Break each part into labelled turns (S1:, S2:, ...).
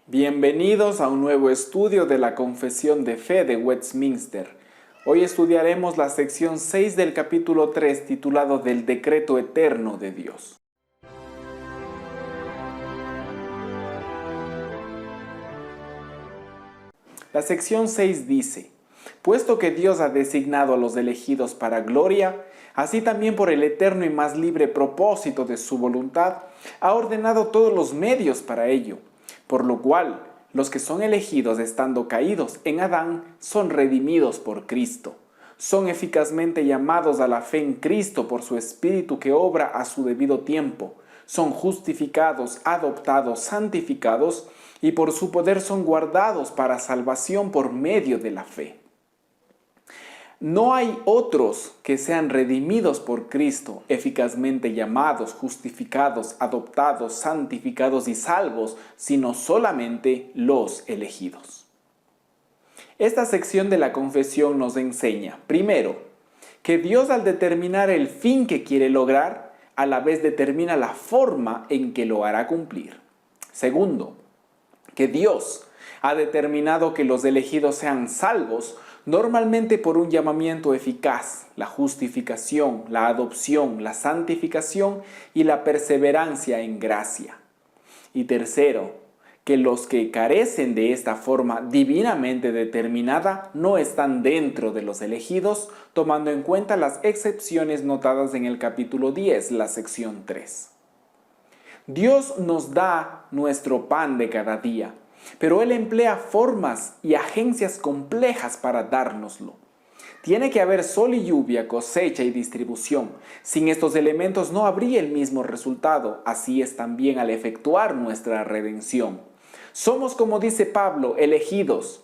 S1: Bienvenidos a un nuevo estudio de la Confesión de Fe de Westminster. Hoy estudiaremos la sección 6 del capítulo 3 titulado Del Decreto Eterno de Dios. La sección 6 dice: puesto que Dios ha designado a los elegidos para gloria, así también por el eterno y más libre propósito de su voluntad, ha ordenado todos los medios para ello, por lo cual los que son elegidos estando caídos en Adán son redimidos por Cristo. Son eficazmente llamados a la fe en Cristo por su Espíritu que obra a su debido tiempo. Son justificados, adoptados, santificados y por su poder son guardados para salvación por medio de la fe. No hay otros que sean redimidos por Cristo, eficazmente llamados, justificados, adoptados, santificados y salvos, sino solamente los elegidos. Esta sección de la confesión nos enseña, primero, que Dios al determinar el fin que quiere lograr, a la vez determina la forma en que lo hará cumplir. Segundo, que Dios ha determinado que los elegidos sean salvos, normalmente por un llamamiento eficaz, la justificación, la adopción, la santificación y la perseverancia en gracia. Y tercero, que los que carecen de esta forma divinamente determinada no están dentro de los elegidos, tomando en cuenta las excepciones notadas en el capítulo 10, la sección 3. Dios nos da nuestro pan de cada día, pero Él emplea formas y agencias complejas para dárnoslo. Tiene que haber sol y lluvia, cosecha y distribución. Sin estos elementos no habría el mismo resultado. Así es también al efectuar nuestra redención. Somos, como dice Pablo, elegidos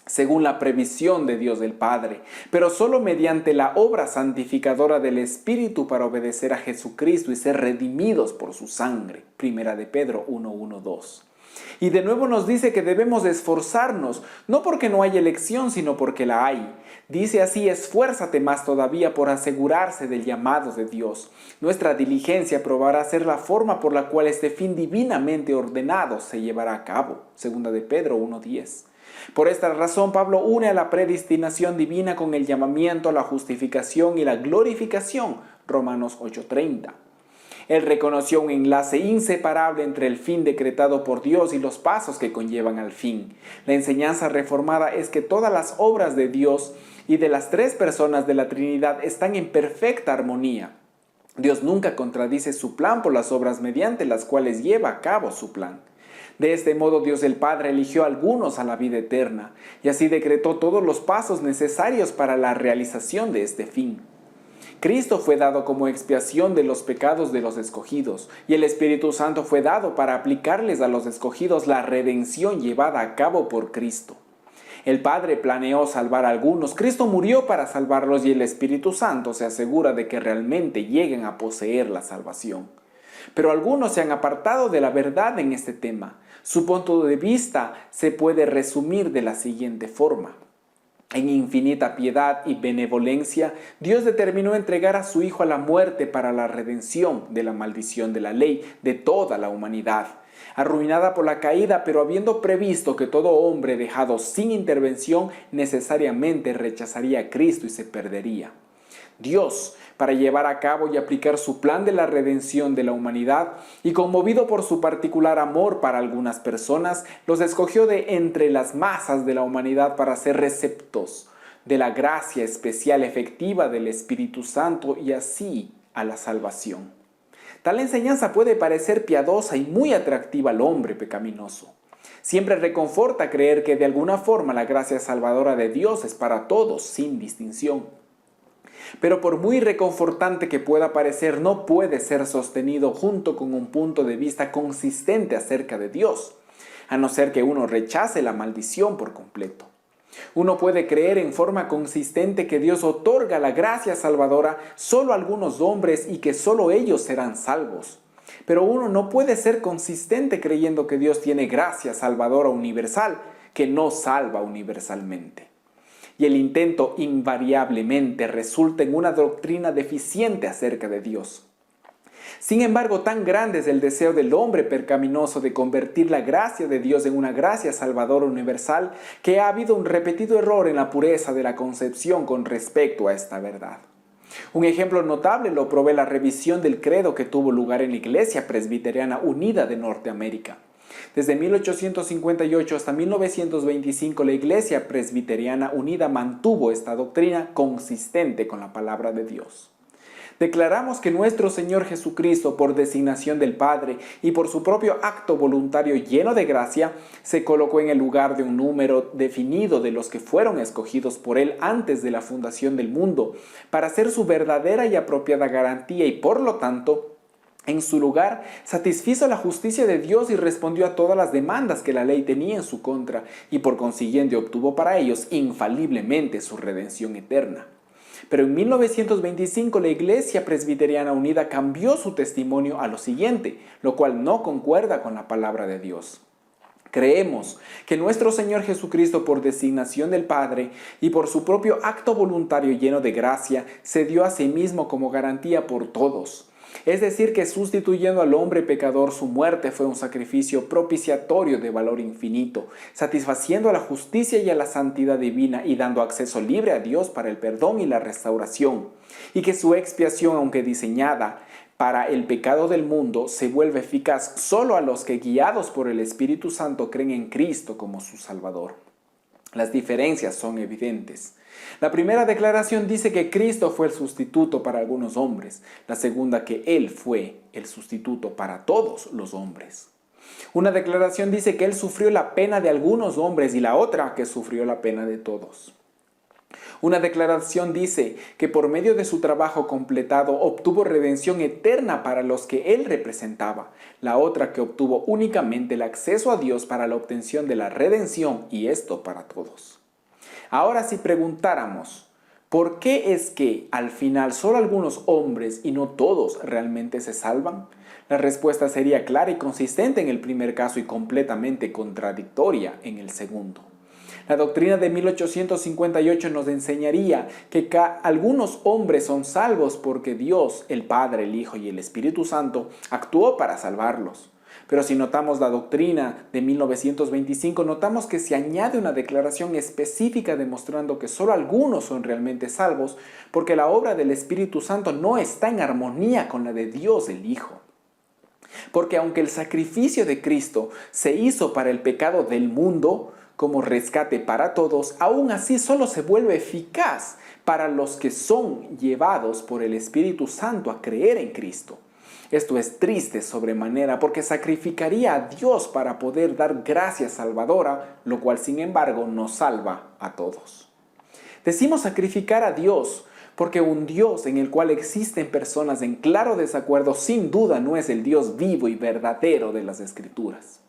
S1: según la previsión de Dios el Padre, pero solo mediante la obra santificadora del Espíritu para obedecer a Jesucristo y ser redimidos por su sangre. Primera de Pedro 1:1-2. Y de nuevo nos dice que debemos esforzarnos, no porque no hay elección, sino porque la hay. Dice así: esfuérzate más todavía por asegurarse del llamado de Dios. Nuestra diligencia probará ser la forma por la cual este fin divinamente ordenado se llevará a cabo. Segunda de Pedro 1:10. Por esta razón, Pablo une a la predestinación divina con el llamamiento a la justificación y la glorificación. Romanos 8:30. Él reconoció un enlace inseparable entre el fin decretado por Dios y los pasos que conllevan al fin. La enseñanza reformada es que todas las obras de Dios y de las tres personas de la Trinidad están en perfecta armonía. Dios nunca contradice su plan por las obras mediante las cuales lleva a cabo su plan. De este modo Dios el Padre eligió a algunos a la vida eterna y así decretó todos los pasos necesarios para la realización de este fin. Cristo fue dado como expiación de los pecados de los escogidos, y el Espíritu Santo fue dado para aplicarles a los escogidos la redención llevada a cabo por Cristo. El Padre planeó salvar a algunos, Cristo murió para salvarlos y el Espíritu Santo se asegura de que realmente lleguen a poseer la salvación. Pero algunos se han apartado de la verdad en este tema. Su punto de vista se puede resumir de la siguiente forma. En infinita piedad y benevolencia, Dios determinó entregar a su Hijo a la muerte para la redención de la maldición de la ley de toda la humanidad, arruinada por la caída, pero habiendo previsto que todo hombre dejado sin intervención necesariamente rechazaría a Cristo y se perdería. Dios, para llevar a cabo y aplicar su plan de la redención de la humanidad, y conmovido por su particular amor para algunas personas, los escogió de entre las masas de la humanidad para ser receptos de la gracia especial efectiva del Espíritu Santo y así a la salvación. Tal enseñanza puede parecer piadosa y muy atractiva al hombre pecaminoso. Siempre reconforta creer que de alguna forma la gracia salvadora de Dios es para todos, sin distinción. Pero por muy reconfortante que pueda parecer, no puede ser sostenido junto con un punto de vista consistente acerca de Dios, a no ser que uno rechace la maldición por completo. Uno puede creer en forma consistente que Dios otorga la gracia salvadora solo a algunos hombres y que solo ellos serán salvos. Pero uno no puede ser consistente creyendo que Dios tiene gracia salvadora universal, que no salva universalmente. Y el intento invariablemente resulta en una doctrina deficiente acerca de Dios. Sin embargo, tan grande es el deseo del hombre pecaminoso de convertir la gracia de Dios en una gracia salvadora universal, que ha habido un repetido error en la pureza de la concepción con respecto a esta verdad. Un ejemplo notable lo provee la revisión del credo que tuvo lugar en la Iglesia Presbiteriana Unida de Norteamérica. Desde 1858 hasta 1925, la Iglesia Presbiteriana Unida mantuvo esta doctrina consistente con la palabra de Dios. Declaramos que nuestro Señor Jesucristo, por designación del Padre y por su propio acto voluntario lleno de gracia, se colocó en el lugar de un número definido de los que fueron escogidos por Él antes de la fundación del mundo, para ser su verdadera y apropiada garantía y, por lo tanto, en su lugar, satisfizo la justicia de Dios y respondió a todas las demandas que la ley tenía en su contra, y por consiguiente obtuvo para ellos infaliblemente su redención eterna. Pero en 1925 la Iglesia Presbiteriana Unida cambió su testimonio a lo siguiente, lo cual no concuerda con la palabra de Dios. Creemos que nuestro Señor Jesucristo, por designación del Padre y por su propio acto voluntario lleno de gracia, se dio a sí mismo como garantía por todos. Es decir, que sustituyendo al hombre pecador, su muerte fue un sacrificio propiciatorio de valor infinito, satisfaciendo a la justicia y a la santidad divina y dando acceso libre a Dios para el perdón y la restauración, y que su expiación, aunque diseñada para el pecado del mundo, se vuelve eficaz solo a los que, guiados por el Espíritu Santo, creen en Cristo como su Salvador. Las diferencias son evidentes. La primera declaración dice que Cristo fue el sustituto para algunos hombres. La segunda, que Él fue el sustituto para todos los hombres. Una declaración dice que Él sufrió la pena de algunos hombres y la otra, que sufrió la pena de todos. Una declaración dice que por medio de su trabajo completado obtuvo redención eterna para los que Él representaba. La otra, que obtuvo únicamente el acceso a Dios para la obtención de la redención, y esto para todos. Ahora, si preguntáramos, ¿por qué es que al final solo algunos hombres y no todos realmente se salvan? La respuesta sería clara y consistente en el primer caso y completamente contradictoria en el segundo. La doctrina de 1858 nos enseñaría que algunos hombres son salvos porque Dios, el Padre, el Hijo y el Espíritu Santo, actuó para salvarlos. Pero si notamos la doctrina de 1925, notamos que se añade una declaración específica demostrando que solo algunos son realmente salvos, porque la obra del Espíritu Santo no está en armonía con la de Dios el Hijo. Porque aunque el sacrificio de Cristo se hizo para el pecado del mundo, como rescate para todos, aún así solo se vuelve eficaz para los que son llevados por el Espíritu Santo a creer en Cristo. Esto es triste sobremanera porque sacrificaría a Dios para poder dar gracia salvadora, lo cual sin embargo nos salva a todos. Decimos sacrificar a Dios porque un Dios en el cual existen personas en claro desacuerdo sin duda no es el Dios vivo y verdadero de las Escrituras.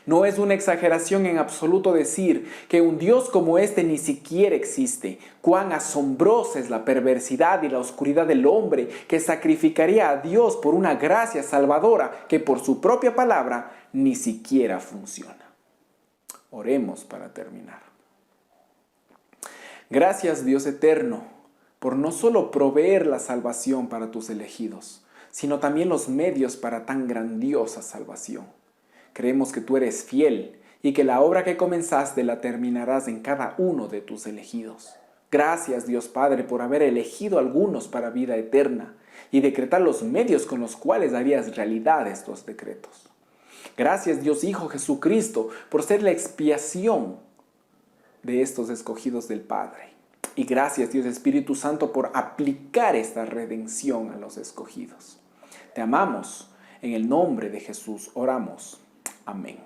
S1: No es una exageración en absoluto decir que un Dios como este ni siquiera existe. Cuán asombrosa es la perversidad y la oscuridad del hombre que sacrificaría a Dios por una gracia salvadora que por su propia palabra ni siquiera funciona. Oremos para terminar. Gracias, Dios eterno, por no solo proveer la salvación para tus elegidos, sino también los medios para tan grandiosa salvación. Creemos que tú eres fiel y que la obra que comenzaste la terminarás en cada uno de tus elegidos. Gracias, Dios Padre, por haber elegido a algunos para vida eterna y decretar los medios con los cuales harías realidad estos decretos. Gracias, Dios Hijo Jesucristo, por ser la expiación de estos escogidos del Padre. Y gracias, Dios Espíritu Santo, por aplicar esta redención a los escogidos. Te amamos. En el nombre de Jesús oramos. Amén.